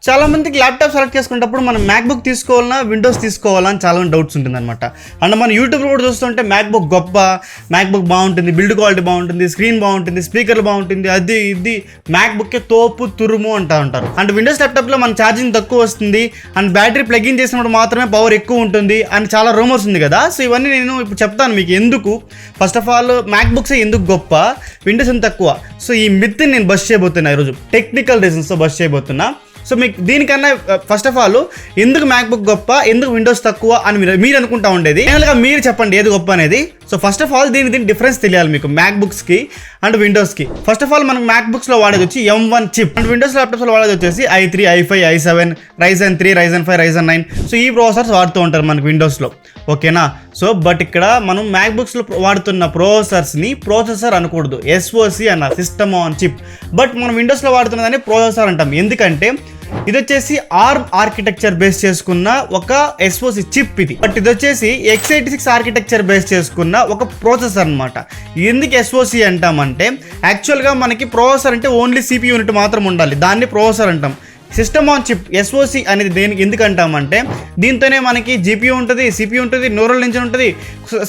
చాలా మందికి laptop select చేసుకునేటప్పుడు మనం మ్యాక్బుక్ తీసుకోవాలన్నా విండోస్ తీసుకోవాలా అని చాలా డౌట్స్ ఉంటుంది అనమాట. అండ్ మన యూట్యూబ్లో కూడా చూస్తుంటే మ్యాక్బుక్ గొప్ప, మ్యాక్బుక్ బాగుంటుంది, బిల్డ్ క్వాలిటీ బాగుంటుంది, స్క్రీన్ బాగుంటుంది, స్పీకర్లు బాగుంటుంది, అది ఇది మ్యాక్బుక్కే తోపు తురుము అంటూ ఉంటారు. అండ్ విండోస్ ల్యాప్టాప్లో మన ఛార్జింగ్ తక్కువ వస్తుంది అండ్ బ్యాటరీ ప్లగ్ ఇన్ చేసినప్పుడు మాత్రమే పవర్ ఎక్కువ ఉంటుంది అని చాలా రూమర్స్ ఉంది కదా. సో ఇవన్నీ నేను ఇప్పుడు చెప్తాను మీకు ఎందుకు. ఫస్ట్ ఆఫ్ ఆల్ మ్యాక్బుక్స్ ఎందుకు గొప్ప, విండోస్ ఎంత తక్కువ. సో ఈ మిత్ని నేను బస్ చేయబోతున్నా ఈరోజు, టెక్నికల్ రీజన్స్తో బస్ చేయబోతున్నా. సో మీకు దీనికన్నా ఫస్ట్ ఆఫ్ ఆల్ ఎందుకు మ్యాక్బుక్ గొప్ప, ఎందుకు విండోస్ తక్కువ అని మీరు అనుకుంటా ఉండేది. ఫైనల్గా మీరు చెప్పండి ఏది గొప్ప అనేది. సో ఫస్ట్ ఆఫ్ ఆల్ దీని డిఫరెన్స్ తెలియాలి మీకు మ్యాక్బుక్స్కి అండ్ విండోస్కి. ఫస్ట్ ఆఫ్ ఆల్ మనకు మ్యాక్బుక్స్లో వాడేది వచ్చి M1 చిప్ అండ్ విండోస్ ల్యాప్టాప్స్లో వాడేది వచ్చేసి i3, i5, i7, Ryzen 3, Ryzen 5, Ryzen 9. So ఈ ప్రాసెసర్స్ వాడుతూ ఉంటారు మనకు విండోస్లో, ఓకేనా. సో బట్ ఇక్కడ మనం మ్యాక్బుక్స్లో వాడుతున్న ప్రాసెసర్ అనకూడదు, SoC అన్న, సిస్టమ్ ఆన్ చిప్. బట్ మనం విండోస్లో వాడుతున్నదాన్ని ప్రాసెసర్ అంటాం. ఎందుకంటే ఇది వచ్చేసి ఆర్మ్ ఆర్కిటెక్చర్ బేస్ చేసుకున్న ఒక SoC చిప్ ఇది. బట్ ఇది వచ్చేసి x86 ఆర్కిటెక్చర్ బేస్ చేసుకున్న ఒక ప్రాసెసర్ అనమాట. ఎందుకు SoC అంటామంటే యాక్చువల్గా మనకి ప్రాసెసర్ అంటే ఓన్లీ CPU యూనిట్ మాత్రం ఉండాలి, దాన్ని ప్రాసెసర్ అంటాం. సిస్టమ్ ఆన్ చిప్ SoC అనేది దేనికి ఎందుకు అంటామంటే దీంతోనే మనకి GPU ఉంటుంది, CPU ఉంటుంది, న్యూరల్ ఇంజిన్ ఉంటుంది,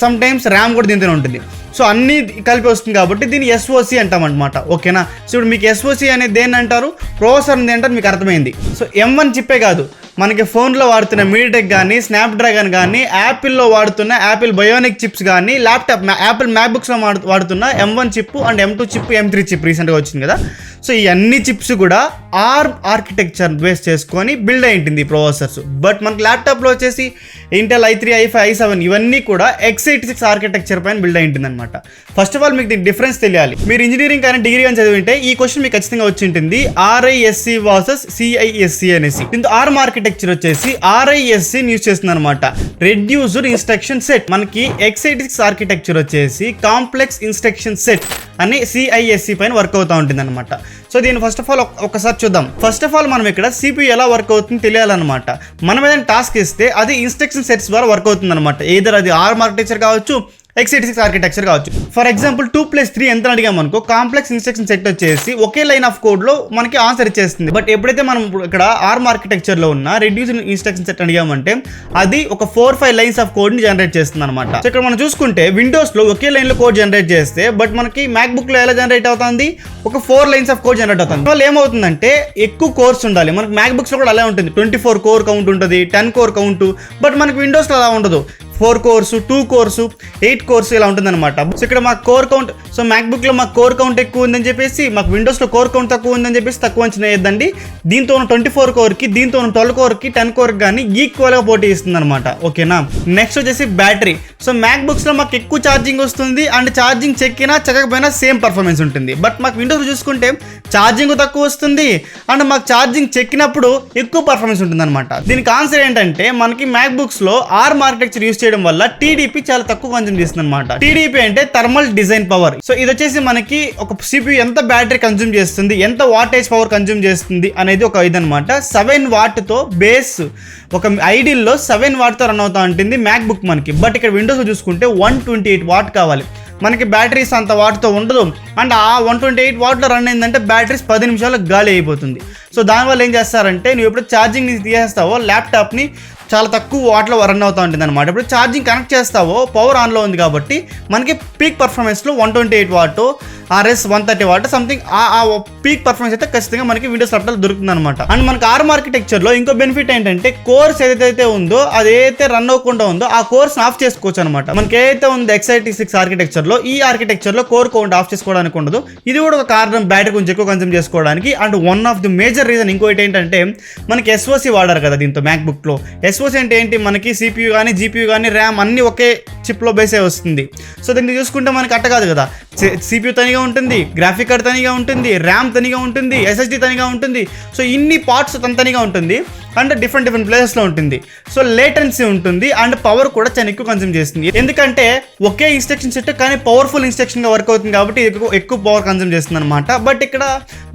సమ్ టైమ్స్ ర్యామ్ కూడా దీంతోనే ఉంటుంది. సో అన్నీ కలిపి వస్తుంది కాబట్టి దీన్ని SoC అంటామన్నమాట, ఓకేనా. సో ఇప్పుడు మీకు SoC అనేది దేన్ని అంటారు, ప్రాసెసర్ అనేది అంటారు, మీకు అర్థమైంది. సో M1 చిప్పే కాదు, మనకి ఫోన్లో వాడుతున్న మీడియాటెక్ కానీ, స్నాప్డ్రాగన్ కానీ, యాపిల్లో వాడుతున్న యాపిల్ బయోనిక్ చిప్స్ కానీ, యాపిల్ మ్యాక్బుక్స్లో వాడుతున్న M1 chip and M2 chip, M3 chip రీసెంట్గా వచ్చింది కదా. సో ఈ అన్ని చిప్స్ కూడా ఆర్మ్ ఆర్కిటెక్చర్ బేస్ చేసుకొని బిల్డ్ అయి ఉంటుంది ప్రాసెసర్స్. బట్ మనకి ల్యాప్టాప్లో వచ్చేసి ఇంటెల్ i3, i5, i7 ఇవన్నీ కూడా x86 ఆర్కిటెక్చర్ పైన బిల్డ్ అయి ఉంటుంది అనమాట. ఫస్ట్ ఆఫ్ ఆల్ మీకు దీని డిఫరెన్స్ తెలియాలి. మీరు ఇంజనీరింగ్ కానీ డిగ్రీ కానీ చదివింటే ఈ క్వశ్చన్ మీకు ఖచ్చితంగా వచ్చి ఉంటుంది, RISC వర్సెస్ CISC అనేసి. దీంతో ఆర్మ్ ఆర్కిటెక్చర్ వచ్చేసి RISC యూజ్ చేస్తుంది అనమాట, రెడ్యూస్డ్ ఇన్స్ట్రక్షన్ సెట్. మనకి x86 ఆర్కిటెక్చర్ వచ్చేసి కాంప్లెక్స్ ఇన్స్ట్రక్షన్ సెట్ అని CISC పైన వర్క్ అవుతూ ఉంటుంది అనమాట. సో దీన్ని ఫస్ట్ ఆఫ్ ఆల్ ఒకసారి చూద్దాం. ఫస్ట్ ఆఫ్ ఆల్ మనం ఇక్కడ CPU ఎలా వర్క్ అవుతుంది తెలియాలన్నమాట. మనం ఏదైనా టాస్క్ ఇస్తే అది ఇన్స్ట్రక్షన్ సెట్స్ ద్వారా వర్క్ అవుతుంది అనమాట. ఏదర్ అది ఆర్మ్ ఆర్కిటెక్చర్ కావచ్చు, x86 ఆర్కిటెక్చర్ కావచ్చు. ఫర్ ఎగ్జాంపుల్ 2+3 ఎంత అడిగాం అనుకో, కాంప్లెక్స్ ఇన్స్ట్రక్షన్ సెట్ వచ్చేసి ఒకే లైన్ ఆఫ్ కోడ్ లో మనకి ఆన్సర్ ఇచ్చేస్తుంది. బట్ ఎప్పుడైతే మనం ఇక్కడ ఆర్మ్ ఆర్కిటెక్చర్ లో ఉన్న రెడ్యూస్డ్ ఇన్స్ట్రక్షన్ సెట్ అడిగామంటే అది ఒక 4-5 లైన్స్ ఆఫ్ కోడ్ ని జనరేట్ చేస్తుంది అనమాట. సో ఇక్కడ మనం చూసుకుంటే విండోస్ లో ఒకే లైన్ లో కోడ్ జనరేట్ చేస్తే, బట్ మనకి మ్యాక్బుక్ లో ఎలా జనరేట్ అవుతుంది, ఒక 4 లైన్స్ ఆఫ్ కోడ్ జనరేట్ అవుతుంది. వాళ్ళు ఏమవుతుందంటే ఎక్కువ కోర్స్ ఉండాలి. మనకి మ్యాక్బుక్స్ లో కూడా అలా ఉంటుంది, 24 కోర్ కౌంట్ ఉంటుంది, 10 కోర్ కౌంట్. బట్ మనకి విండోస్ లో అలా ఉండదు, 4 కోర్స్, 2 కోర్స్, 8 కోర్స్ ఇలా ఉంటుంది అనమాట. సో ఇక్కడ మాకు కోర్ కౌంట్, సో మ్యాక్బుక్ లో మాకు కోర్ కౌంట్ ఎక్కువ ఉందని చెప్పేసి, మాకు విండోస్ లో కోర్ కౌంట్ తక్కువ ఉందని చెప్పేసి తక్కువ అంచనా వేయద్దండి. దీంతో ఉన్న 24 కోర్కి, దీంతో ఉన్న 12 కోర్కి, 10 కోర్కి కానీ ఈక్వల్ గా పోటీ ఇస్తుంది అనమాట, ఓకేనా. నెక్స్ట్ వచ్చేసి బ్యాటరీ. సో మ్యాక్బుక్స్ లో మాకు ఎక్కువ ఛార్జింగ్ వస్తుంది అండ్ ఛార్జింగ్ చెక్కినా చెక్కకపోయినా సేమ్ పర్ఫార్మెన్స్ ఉంటుంది. బట్ మాకు విండోస్ లో చూసుకుంటే ఛార్జింగ్ తక్కువ వస్తుంది అండ్ మాకు ఛార్జింగ్ చెక్కినప్పుడు ఎక్కువ పర్ఫార్మెన్స్ ఉంటుంది అనమాట. దీనికి ఆన్సర్ ఏంటంటే మనకి మ్యాక్బుక్స్ లో ఆర్మ్ ఆర్కిటెక్చర్ యూస్ చేయడం వల్ల TDP చాలా తక్కువ కన్జ్యూమ్ చేస్తుంది అనమాట. TDP అంటే థర్మల్ డిజైన్ పవర్. సో ఇది వచ్చేసి మనకి ఒక CPU ఎంత బ్యాటరీ కన్జ్యూమ్ చేస్తుంది, ఎంత వాటేజ్ పవర్ కన్జ్యూమ్ చేస్తుంది అనేది ఒక ఇదనమాట. 7 వాట్తో బేస్ ఒక ఐడియల్లో 7 వాట్తో రన్ అవుతా ఉంటుంది మ్యాక్బుక్ మనకి. బట్ ఇక్కడ విండోస్ చూసుకుంటే 128 వాట్ కావాలి. మనకి బ్యాటరీస్ అంత వాట్తో ఉండదు అండ్ ఆ 128 వాట్లో రన్ అయిందంటే బ్యాటరీస్ 10 నిమిషాలకు గాలి అయిపోతుంది. సో దానివల్ల ఏం చేస్తారంటే నువ్వు ఎప్పుడు ఛార్జింగ్ తీసేస్తావో ల్యాప్టాప్ని చాలా తక్కువ వాట్లో రన్ అవుతూ ఉంటుంది అనమాట. ఇప్పుడు ఛార్జింగ్ కనెక్ట్ చేస్తావో పవర్ ఆన్లో ఉంది కాబట్టి మనకి పీక్ పర్ఫార్మెన్స్లో 128 వాట్, RS 130 వాట్ సంథింగ్ ఆ పీక్ పర్ఫార్మెన్స్ అయితే ఖచ్చితంగా మనకి విండోస్ ల్యాప్టాప్ దొరుకుతుంది అనమాట. అండ్ మనకి ఆర్మ్ ఆర్కిటెక్చర్లో ఇంకో బెనిఫిట్ ఏంటంటే కోర్స్ ఏదైతే ఉందో అదైతే రన్ అవ్వకుండా ఉందో ఆ కోర్స్ని ఆఫ్ చేసుకోవచ్చు అనమాట. మనకి ఏదైతే ఉందో x86 ఆర్కిటెక్చర్లో, ఈ ఆర్కిటెక్చర్లో కోర్ కౌంట్ ఆఫ్ చేసుకోవడానికి ఉండదు. ఇది కూడా ఒక కారణం బ్యాటరీ కొంచెం ఎక్కువ కన్జ్యూమ్ చేసుకోవడానికి. And one of the major reason ఇంకోటి ఏంటంటే మనకి SoC వాడారు కదా దీంతో మ్యాక్బుక్లో. SoC అంటే ఏంటి, మనకి CPU కానీ, GPU కానీ, ర్యామ్ అన్ని ఒకే చిప్లో బేసే వస్తుంది. సో దీన్ని చూసుకుంటే మనకి అట్ట కాదు కదా, CPU తనిగా ఉంటుంది, గ్రాఫిక్ కార్డ్ తనిగా ఉంటుంది, ర్యామ్ తనిగా ఉంటుంది, SSD తనిగా ఉంటుంది. సో ఇన్ని పార్ట్స్ తనిగా ఉంటుంది. అండ్ డిఫరెంట్ ప్లేసెస్లో ఉంటుంది. సో లేటెన్సీ ఉంటుంది అండ్ పవర్ కూడా చాలా ఎక్కువ కన్జ్యూమ్ చేస్తుంది. ఎందుకంటే ఒకే ఇన్స్ట్రక్షన్ సెట్ కానీ పవర్ఫుల్ ఇన్స్ట్రక్షన్గా వర్క్ అవుతుంది కాబట్టి ఎక్కువ పవర్ కన్జ్యూమ్ చేస్తుంది అనమాట. బట్ ఇక్కడ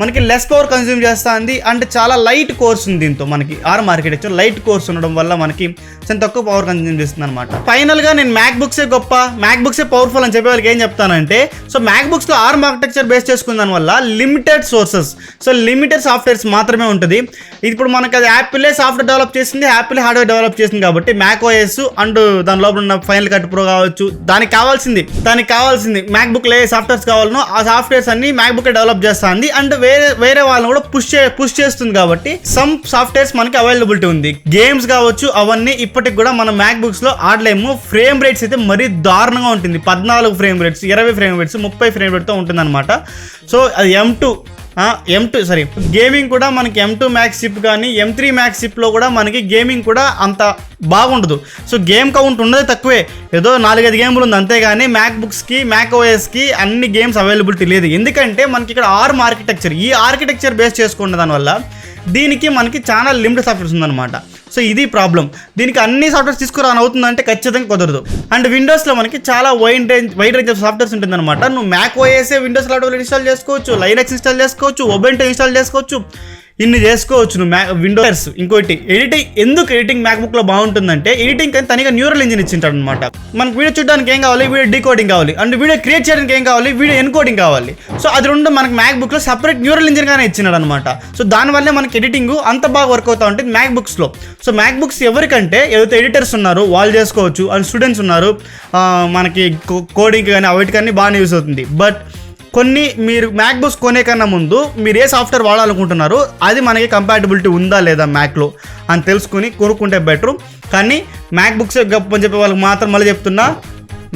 మనకి లెస్ పవర్ కన్జ్యూమ్ చేస్తుంది అండ్ చాలా లైట్ కోర్స్ ఉంది. దీంతో మనకి ఆర్మ్ ఆర్కిటెక్చర్ లైట్ కోర్స్ ఉండడం వల్ల మనకి చాలా తక్కువ పవర్ కన్జ్యూమ్ చేస్తుంది అనమాట. ఫైనల్గా నేను మ్యాక్బుక్సే గొప్ప, మ్యాక్బుక్సే పవర్ఫుల్ అని చెప్పే వాళ్ళకి ఏం చెప్తానంటే, సో మ్యాక్బుక్స్లో ఆర్మ్ ఆర్కిటెక్చర్ బేస్ చేసుకున్న దాని వల్ల limited sources, so limited softwares మాత్రమే ఉంటుంది. ఇప్పుడు మనకి అది యాపిలే సాఫ్ట్వేర్ డెవలప్ చేసింది, యాపిల్ హార్డ్వేర్ డెవలప్ చేసింది కాబట్టి మ్యాక్ ఓఎస్ అండ్ దాని లోపల ఉన్న ఫైనల్ కట్ ప్రో కావచ్చు, దానికి కావాల్సింది మ్యాక్బుక్లో ఏ సాఫ్ట్వేర్స్ కావాలనో ఆ సాఫ్ట్వేర్స్ అన్ని మ్యాక్బుక్ డెవలప్ చేస్తుంది అండ్ వేరే వాళ్ళని కూడా పుష్ చేస్తుంది కాబట్టి సమ్ సాఫ్ట్వేర్స్ మనకి అవైలబిలిటీ ఉంది. గేమ్స్ కావచ్చు అవన్నీ ఇప్పటికి కూడా మన మ్యాక్బుక్స్ లో ఆడలేము. ఫ్రేమ్ రేట్స్ అయితే మరీ దారుణంగా ఉంటుంది. 14 frame rates, 20 frame rates, 30 frame రేట్తో ఉంటుంది అనమాట. సో అది గేమింగ్ కూడా మనకి M2 మ్యాక్స్ చిప్ కానీ M3 మ్యాక్స్ చిప్లో కూడా మనకి గేమింగ్ కూడా అంత బాగుండదు. సో గేమ్ కౌంట్ ఉన్నది తక్కువే, ఏదో 4-5 గేమ్లు ఉంది అంతేగాని మ్యాక్బుక్స్కి మ్యాక్ ఓఎస్కి అన్ని గేమ్స్ అవైలబిలిటీ లేదు. ఎందుకంటే మనకి ఇక్కడ ఆర్మ్ ఆర్కిటెక్చర్, ఈ ఆర్కిటెక్చర్ బేస్ చేసుకున్న దానివల్ల దీనికి మనకి చాలా లిమిటెడ్ సాఫ్ట్వేర్స్ ఉందన్నమాట. సో ఇది ప్రాబ్లం. దీనికి అన్ని సాఫ్ట్వేర్స్ తీసుకురాని అవుతుందంటే ఖచ్చితంగా కుదరదు. అండ్ విండోస్లో మనకి చాలా వైడ్ రేంజ్ ఆఫ్ సాఫ్ట్వేర్స్ ఉంటుందన్నమాట. నువ్వు మ్యాక్ ఓఎస్ విండోస్ లాంటి ఇన్స్టాల్ చేసుకోవచ్చు, లైనక్స్ ఇన్స్టాల్ చేసుకోవచ్చు, ఒబెంటో ఇన్స్టాల్ చేసుకోవచ్చు, ఇన్ని చేసుకోవచ్చు నువ్వు విండోస్. ఇంకోటి ఎడిటింగ్ మ్యాక్బుక్లో బాగుంటుందంటే ఎడిటింగ్ కానీ తనిగా న్యూరల్ ఇంజిన్ ఇచ్చింటాడు అనమాట. మనకు వీడియో చూడడానికి ఏం కావాలి, వీడియో డీకోడింగ్ కావాలి, అండ్ వీడియో క్రియేట్ చేయడానికి ఏం కావాలి, వీడియో ఎన్కోడింగ్ కావాలి. సో అది రెండు మనకి మ్యాక్బుక్లో సపరేట్ న్యూరల్ ఇంజిన్ గానే ఇచ్చినాడు అనమాట. సో దానివల్లే మనకి ఎడిటింగ్ అంత బాగా వర్క్ అవుతూ ఉంటుంది మ్యాక్బుక్స్లో. సో మ్యాక్బుక్స్ ఎవరికంటే ఏదైతే ఎడిటర్స్ ఉన్నారు వాళ్ళు చేసుకోవచ్చు, అండ్ స్టూడెంట్స్ ఉన్నారు మనకి కోడింగ్ కానీ వాటి కానీ బాగానే యూస్ అవుతుంది. బట్ మీరు మ్యాక్బుక్స్ కొనే కన్నా ముందు మీరు ఏ సాఫ్ట్వేర్ వాడాలనుకుంటున్నారో అది మనకి కంపాటిబిలిటీ ఉందా లేదా మ్యాక్లో అని తెలుసుకుని కొనుక్కుంటే బెటరు. కానీ మ్యాక్బుక్స్ గొప్ప అని చెప్పే వాళ్ళకి మాత్రం మళ్ళీ చెప్తున్నా,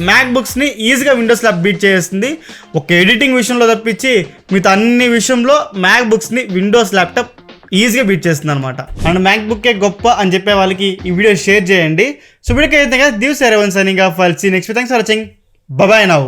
మ్యాక్బుక్స్ని ఈజీగా విండోస్ ల్యాప్ బీట్ చేస్తుంది. ఒక ఎడిటింగ్ విషయంలో తప్పించి మిగతా అన్ని విషయంలో మ్యాక్బుక్స్ని విండోస్ ల్యాప్టాప్ ఈజీగా బీట్ చేస్తుంది అనమాట. అండ్ మ్యాక్బుక్కే గొప్ప అని చెప్పే వాళ్ళకి ఈ వీడియో షేర్ చేయండి. సో వీడియోకి అయితే దివ్స్ everyone signing off. Next thanks for watching. Bye now.